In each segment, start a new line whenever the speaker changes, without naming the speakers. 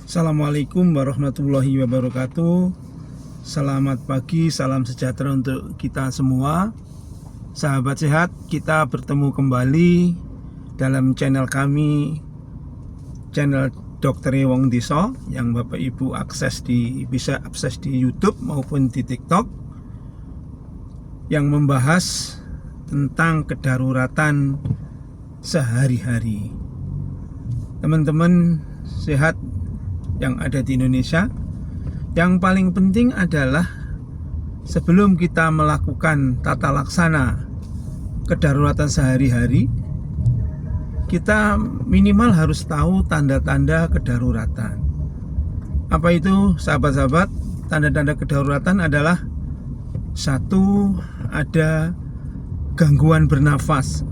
Assalamualaikum warahmatullahi wabarakatuh. Selamat pagi, salam sejahtera untuk kita semua. Sahabat sehat, kita bertemu kembali dalam channel kami, channel Dr. Wong Diso, yang Bapak Ibu bisa akses di YouTube maupun di TikTok, yang membahas tentang kedaruratan sehari-hari. Teman-teman sehat yang ada di Indonesia, yang paling penting adalah sebelum kita melakukan tata laksana kedaruratan sehari-hari, kita minimal harus tahu tanda-tanda kedaruratan. Apa itu, sahabat-sahabat? Tanda-tanda kedaruratan adalah: satu, ada gangguan bernafas,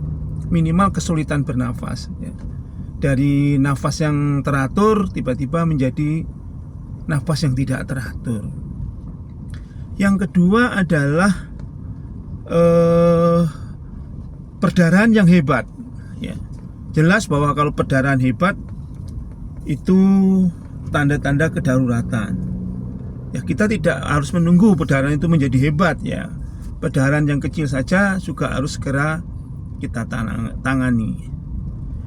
minimal kesulitan bernafas, ya. Dari nafas yang teratur tiba-tiba menjadi nafas yang tidak teratur. Yang kedua adalah perdarahan yang hebat, ya. Jelas bahwa kalau perdarahan hebat itu tanda-tanda kedaruratan. Ya, kita tidak harus menunggu perdarahan itu menjadi hebat, ya. Perdarahan yang kecil saja juga harus segera kita tangani.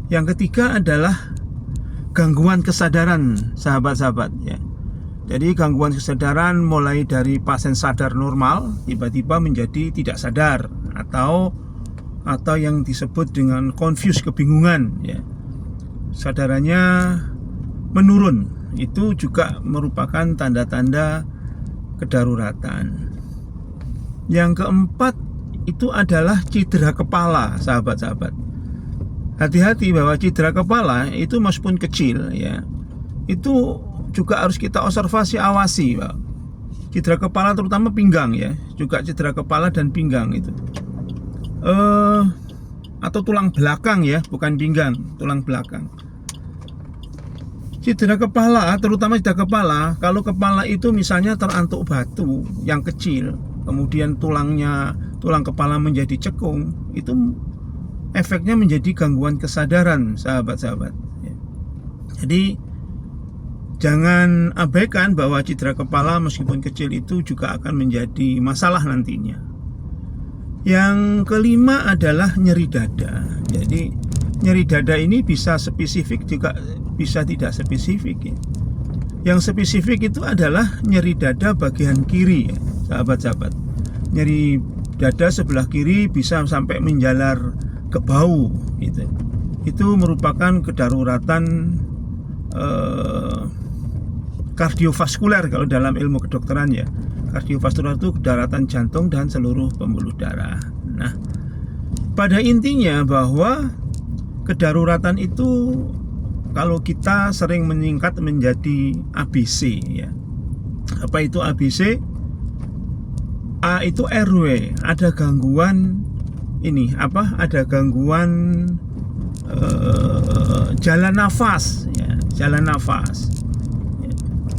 Yang ketiga adalah gangguan kesadaran, sahabat-sahabat, ya. Jadi gangguan kesadaran mulai dari pasien sadar normal tiba-tiba menjadi tidak sadar, atau yang disebut dengan confused, kebingungan, ya. Kesadarannya menurun. Itu juga merupakan tanda-tanda kedaruratan. Yang keempat itu adalah cedera kepala, sahabat-sahabat. Hati-hati bahwa cedera kepala itu meskipun kecil, ya, itu juga harus kita observasi, awasi, Pak. Cedera kepala terutama pinggang, ya, juga cedera kepala dan pinggang itu. Atau tulang belakang, ya, bukan pinggang, tulang belakang. Cedera kepala, terutama cedera kepala, kalau kepala itu misalnya terantuk batu yang kecil, kemudian tulang kepala menjadi cekung, itu efeknya menjadi gangguan kesadaran, sahabat-sahabat. Jadi jangan abaikan bahwa cedera kepala meskipun kecil itu juga akan menjadi masalah nantinya. Yang kelima adalah nyeri dada. Jadi nyeri dada ini bisa spesifik juga bisa tidak spesifik, ya. Yang spesifik itu adalah nyeri dada bagian kiri, ya, sahabat-sahabat. Nyeri dada sebelah kiri bisa sampai menjalar ke bau, gitu. Itu merupakan kedaruratan kardiovaskuler kalau dalam ilmu kedokteran, ya. Kardiovaskuler itu kedaruratan jantung dan seluruh pembuluh darah. Nah, pada intinya bahwa kedaruratan itu kalau kita sering meningkat menjadi ABC, ya. Apa itu ABC? A itu RW, ada gangguan ada gangguan jalan nafas, ya, jalan nafas.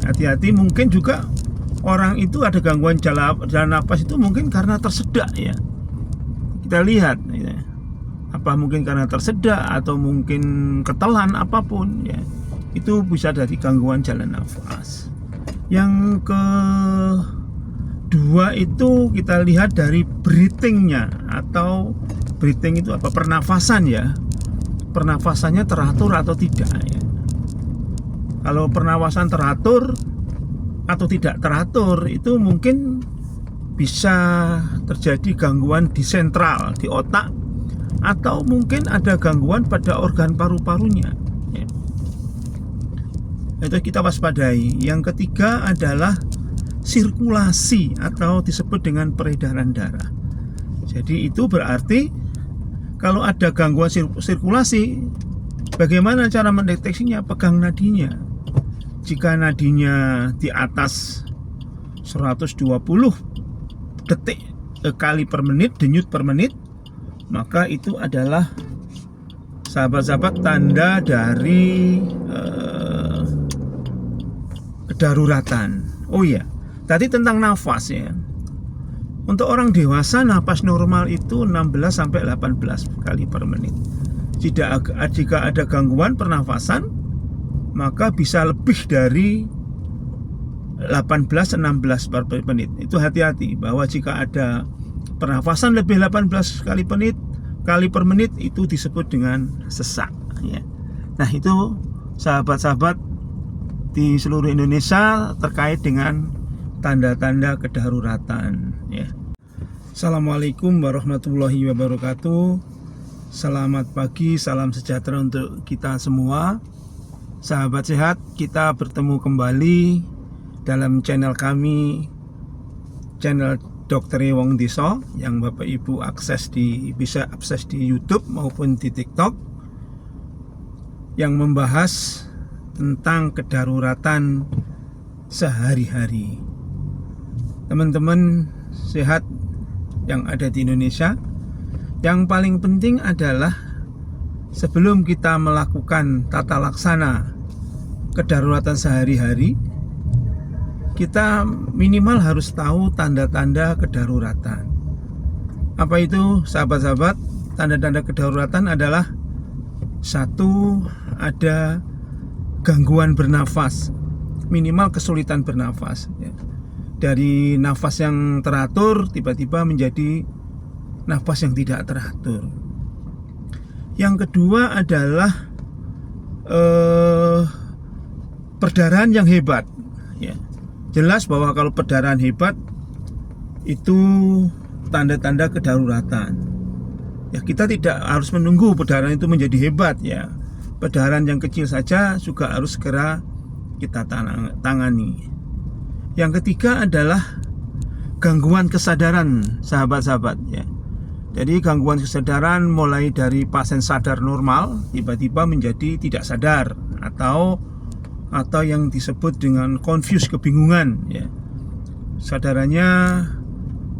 Hati-hati, mungkin juga orang itu ada gangguan jalan nafas itu mungkin karena tersedak, ya. Kita lihat, ya. Apa mungkin karena tersedak atau mungkin ketelan, apapun, ya. Itu bisa dari gangguan jalan nafas. Yang kedua itu kita lihat dari breathingnya, atau breathing itu apa? Pernafasan, ya. Pernafasannya teratur atau tidak, ya. Kalau pernafasan teratur atau tidak teratur, itu mungkin bisa terjadi gangguan di sentral, di otak, atau mungkin ada gangguan pada organ paru-parunya, ya. Itu kita waspadai. Yang ketiga adalah sirkulasi, atau disebut dengan peredaran darah. Jadi itu berarti kalau ada gangguan sirkulasi, bagaimana cara mendeteksinya? Pegang nadinya. Jika nadinya di atas 120 detik kali per menit, denyut per menit, maka itu adalah, sahabat-sahabat, tanda dari kedaruratan. Oh iya, tadi tentang nafas, ya. Untuk orang dewasa, napas normal itu 16 sampai 18 kali per menit. Jika ada gangguan pernafasan, maka bisa lebih dari 18-16 per menit. Itu hati-hati bahwa jika ada pernafasan lebih 18 kali per menit itu disebut dengan sesak ya. Nah, itu sahabat-sahabat di seluruh Indonesia terkait dengan tanda-tanda kedaruratan ya. Assalamualaikum warahmatullahi wabarakatuh. Selamat pagi, salam sejahtera untuk kita semua. Sahabat sehat, kita bertemu kembali dalam channel kami, channel Dr. Wong Diso, yang Bapak Ibu bisa akses di YouTube maupun di TikTok, yang membahas tentang kedaruratan sehari-hari. Teman-teman sehat yang ada di Indonesia, yang paling penting adalah sebelum kita melakukan tata laksana kedaruratan sehari-hari, kita minimal harus tahu tanda-tanda kedaruratan. Apa itu, sahabat-sahabat? Tanda-tanda kedaruratan adalah: satu, ada gangguan bernafas, minimal kesulitan bernafas ya. Dari nafas yang teratur tiba-tiba menjadi nafas yang tidak teratur. Yang kedua adalah perdarahan yang hebat ya. Jelas bahwa kalau perdarahan hebat itu tanda-tanda kedaruratan. Ya, kita tidak harus menunggu perdarahan itu menjadi hebat ya. Perdarahan yang kecil saja juga harus segera kita tangani. Yang ketiga adalah gangguan kesadaran, sahabat-sahabat ya. Jadi gangguan kesadaran mulai dari pasien sadar normal tiba-tiba menjadi tidak sadar, atau yang disebut dengan confused, kebingungan ya. Sadarannya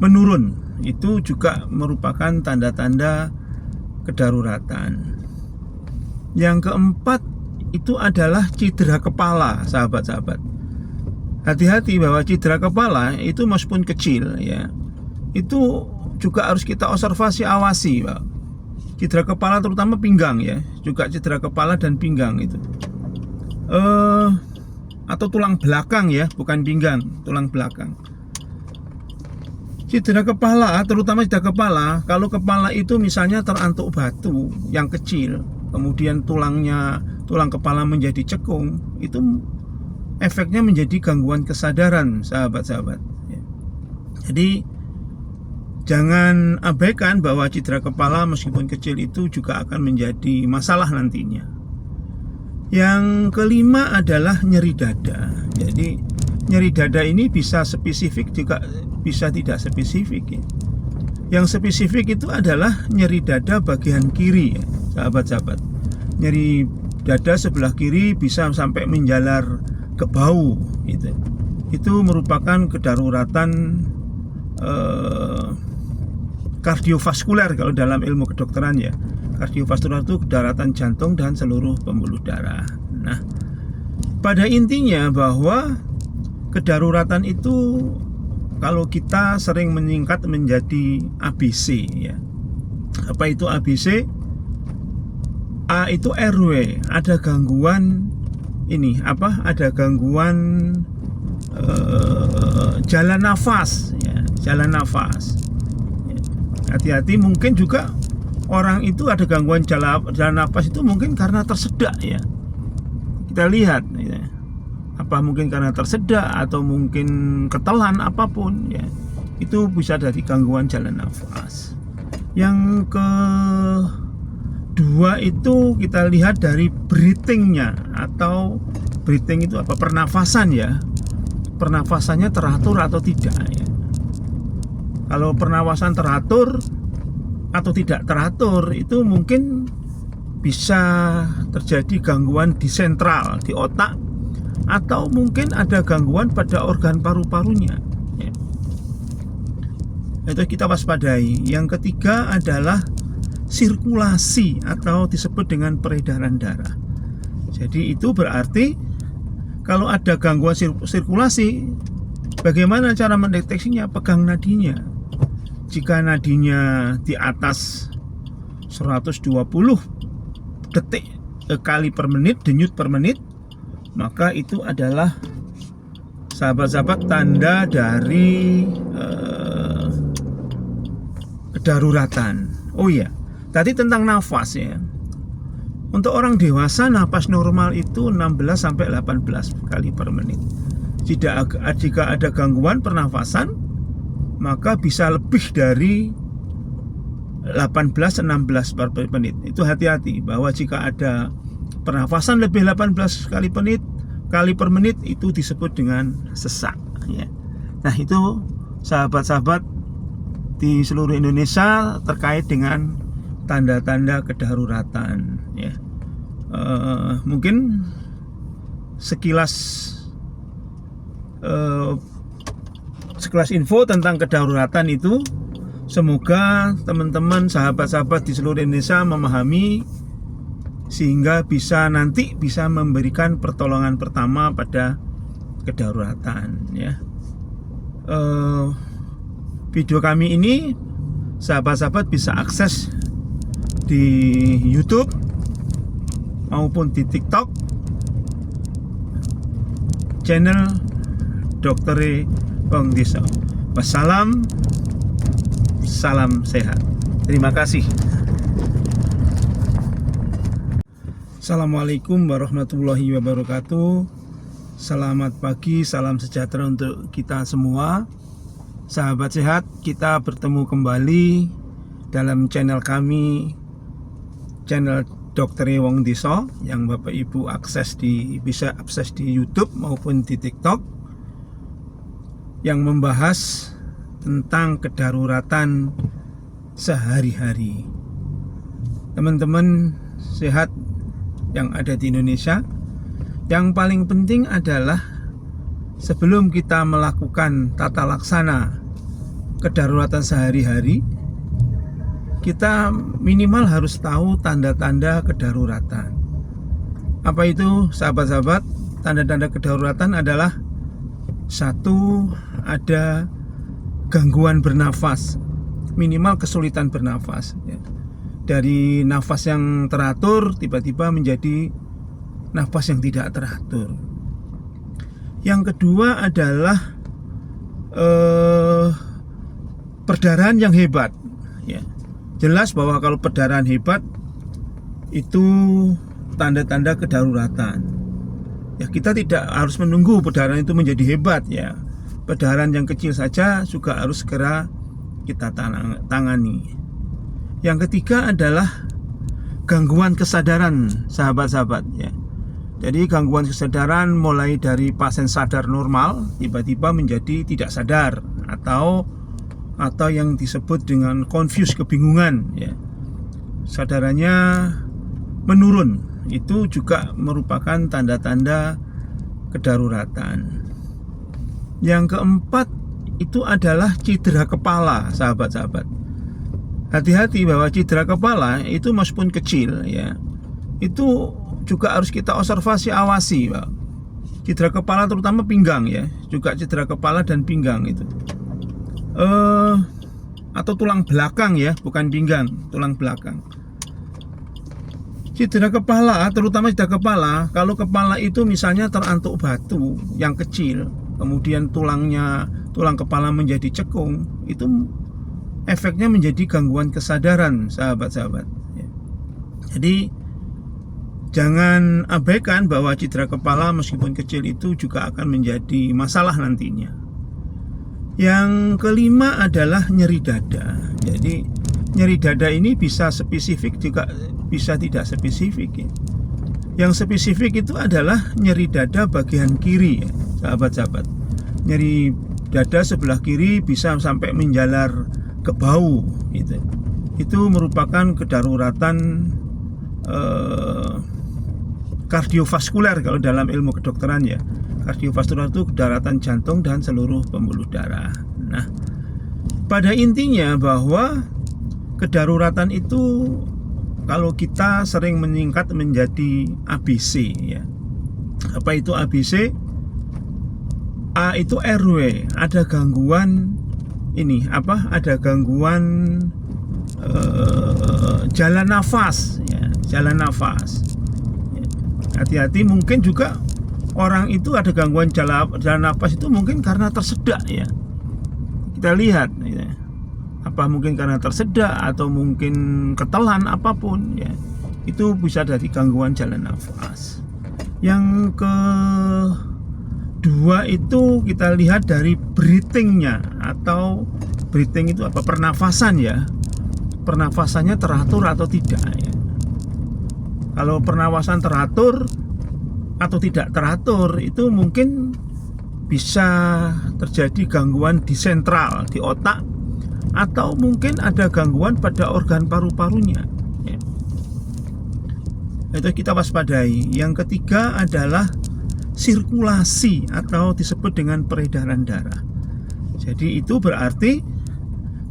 menurun. Itu juga merupakan tanda-tanda kedaruratan. Yang keempat itu adalah cedera kepala, sahabat-sahabat. Hati-hati bahwa cedera kepala itu meskipun kecil ya, itu juga harus kita observasi, awasi, Pak. Cedera kepala terutama pinggang ya, juga cedera kepala dan pinggang itu. Atau tulang belakang ya, bukan pinggang, tulang belakang. Cedera kepala, terutama cedera kepala, kalau kepala itu misalnya terantuk batu yang kecil, kemudian tulang kepala menjadi cekung, itu efeknya menjadi gangguan kesadaran, sahabat-sahabat. Jadi jangan abaikan bahwa cedera kepala meskipun kecil itu juga akan menjadi masalah nantinya. Yang kelima adalah nyeri dada. Jadi nyeri dada ini bisa spesifik juga bisa tidak spesifik ya. Yang spesifik itu adalah nyeri dada bagian kiri ya, sahabat-sahabat. Nyeri dada sebelah kiri bisa sampai menjalar ke bahu gitu. Itu merupakan kedaruratan kardiovaskuler kalau dalam ilmu kedokteran ya. Kardiovaskuler itu kedaruratan jantung dan seluruh pembuluh darah. Nah, pada intinya bahwa kedaruratan itu kalau kita sering menyingkat menjadi ABC ya. Apa itu ABC? A itu RW, ada gangguan ini apa? Ada gangguan jalan nafas ya, jalan nafas. Hati-hati, mungkin juga orang itu ada gangguan jalan nafas itu mungkin karena tersedak ya. Kita lihat ya. Apa mungkin karena tersedak atau mungkin ketelan, apapun ya. Itu bisa dari gangguan jalan nafas. Yang kedua itu kita lihat dari breathingnya, atau breathing itu apa? Pernafasan ya. Pernafasannya teratur atau tidak ya. Kalau pernafasan teratur atau tidak teratur itu mungkin bisa terjadi gangguan di sentral, di otak, atau mungkin ada gangguan pada organ paru-parunya ya. Itu kita waspadai. Yang ketiga adalah sirkulasi atau disebut dengan peredaran darah. Jadi itu berarti kalau ada gangguan sirkulasi, bagaimana cara mendeteksinya? Pegang nadinya. Jika nadinya di atas 120 detik kali per menit, denyut per menit, maka itu adalah sahabat-sahabat tanda dari kedaruratan. Oh iya, tadi tentang nafas ya. Untuk orang dewasa nafas normal itu 16 sampai 18 kali per menit. Jika ada gangguan pernafasan, maka bisa lebih dari 18-16 per menit. Itu hati-hati bahwa jika ada pernafasan lebih 18 kali per menit itu disebut dengan sesak ya. Nah, itu sahabat-sahabat di seluruh Indonesia terkait dengan tanda-tanda kedaruratan ya. Mungkin sekilas info tentang kedaruratan itu. Semoga teman-teman sahabat-sahabat di seluruh Indonesia memahami sehingga nanti bisa memberikan pertolongan pertama pada kedaruratan ya. Video kami ini sahabat-sahabat bisa akses di YouTube maupun di TikTok channel Dr. Wong Diso. Wassalam, salam sehat. Terima kasih. Assalamualaikum warahmatullahi wabarakatuh. Selamat pagi, salam sejahtera untuk kita semua. Sahabat sehat, kita bertemu kembali dalam channel kami, channel Dr. Wong Diso, yang Bapak Ibu bisa akses di YouTube maupun di TikTok, yang membahas tentang kedaruratan sehari-hari. Teman-teman sehat yang ada di Indonesia, yang paling penting adalah sebelum kita melakukan tata laksana kedaruratan sehari-hari, kita minimal harus tahu tanda-tanda kedaruratan. Apa itu sahabat-sahabat? Tanda-tanda kedaruratan adalah: satu, ada gangguan bernafas, minimal kesulitan bernafas ya. Dari nafas yang teratur tiba-tiba menjadi nafas yang tidak teratur. Yang kedua adalah perdarahan yang hebat ya. Jelas bahwa kalau perdarahan hebat itu tanda-tanda kedaruratan ya. Kita tidak harus menunggu perdarahan itu menjadi hebat ya. Perdarahan yang kecil saja juga harus segera kita tangani. Yang ketiga adalah gangguan kesadaran sahabat-sahabat ya. Jadi gangguan kesadaran mulai dari pasien sadar normal tiba-tiba menjadi tidak sadar, atau yang disebut dengan confused, kebingungan ya. Sadarannya menurun. Itu juga merupakan tanda-tanda kedaruratan. Yang keempat itu adalah cedera kepala, sahabat-sahabat. Hati-hati bahwa cedera kepala itu meskipun kecil ya, itu juga harus kita observasi, awasi Pak. Cedera kepala terutama pinggang ya, juga cedera kepala dan pinggang itu. Atau tulang belakang ya, bukan pinggang, tulang belakang. Cedera kepala, terutama cedera kepala, kalau kepala itu misalnya terantuk batu yang kecil, kemudian tulang kepala menjadi cekung, itu efeknya menjadi gangguan kesadaran sahabat-sahabat. Jadi jangan abaikan bahwa cedera kepala meskipun kecil itu juga akan menjadi masalah nantinya. Yang kelima adalah nyeri dada. Jadi nyeri dada ini bisa spesifik juga bisa tidak spesifik ya. Yang spesifik itu adalah nyeri dada bagian kiri ya, sahabat-sahabat. Nyeri dada sebelah kiri bisa sampai menjalar ke bahu gitu. Itu merupakan kedaruratan kardiovaskuler kalau dalam ilmu kedokteran ya. Kardiovaskuler itu kedaruratan jantung dan seluruh pembuluh darah. Nah, pada intinya bahwa kedaruratan itu kalau kita sering meningkat menjadi ABC ya. Apa itu ABC? A itu RW, ada gangguan ada gangguan jalan nafas ya, jalan nafas. Hati-hati, mungkin juga orang itu ada gangguan jalan nafas itu mungkin karena tersedak ya. Kita lihat ya. Apa mungkin karena tersedak atau mungkin ketelan apapun ya. Itu bisa dari gangguan jalan nafas. Yang kedua itu kita lihat dari breathingnya, atau breathing itu apa, pernafasan ya. Pernafasannya teratur atau tidak ya. Kalau pernafasan teratur atau tidak teratur itu mungkin bisa terjadi gangguan di sentral, di otak, atau mungkin ada gangguan pada organ paru-parunya ya. Itu kita waspadai. Yang ketiga adalah sirkulasi atau disebut dengan peredaran darah. Jadi itu berarti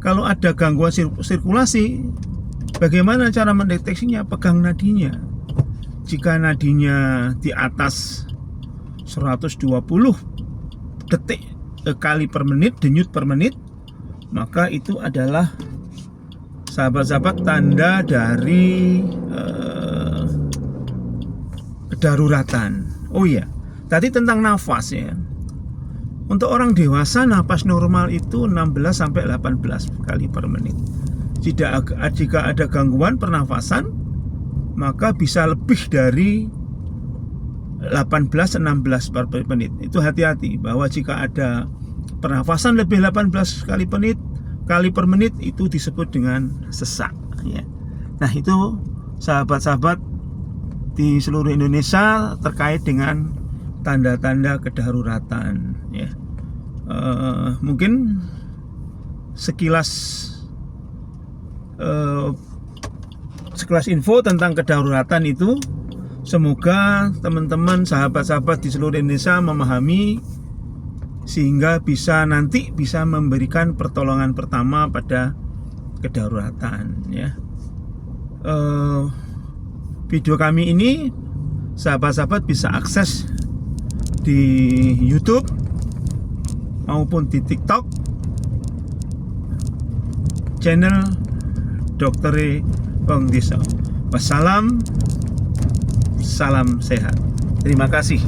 kalau ada gangguan sirkulasi, bagaimana cara mendeteksinya? Pegang nadinya. Jika nadinya di atas 120 detik kali per menit, denyut per menit, maka itu adalah, sahabat-sahabat, tanda dari kedaruratan. Oh iya, tadi tentang nafas ya. Untuk orang dewasa nafas normal itu 16 sampai 18 kali per menit. Jika ada gangguan pernafasan, maka bisa lebih dari 18-16 per menit. Itu hati-hati bahwa jika ada pernafasan lebih 18 kali per menit itu disebut dengan sesak ya. Nah, itu sahabat-sahabat di seluruh Indonesia terkait dengan tanda-tanda kedaruratan ya. Mungkin sekilas info tentang kedaruratan itu. Semoga teman-teman, sahabat-sahabat di seluruh Indonesia memahami sehingga nanti bisa memberikan pertolongan pertama pada kedaruratan ya. Video kami ini sahabat-sahabat bisa akses di YouTube maupun di TikTok channel Dr. Wong Diso. Wassalam, salam sehat. Terima kasih.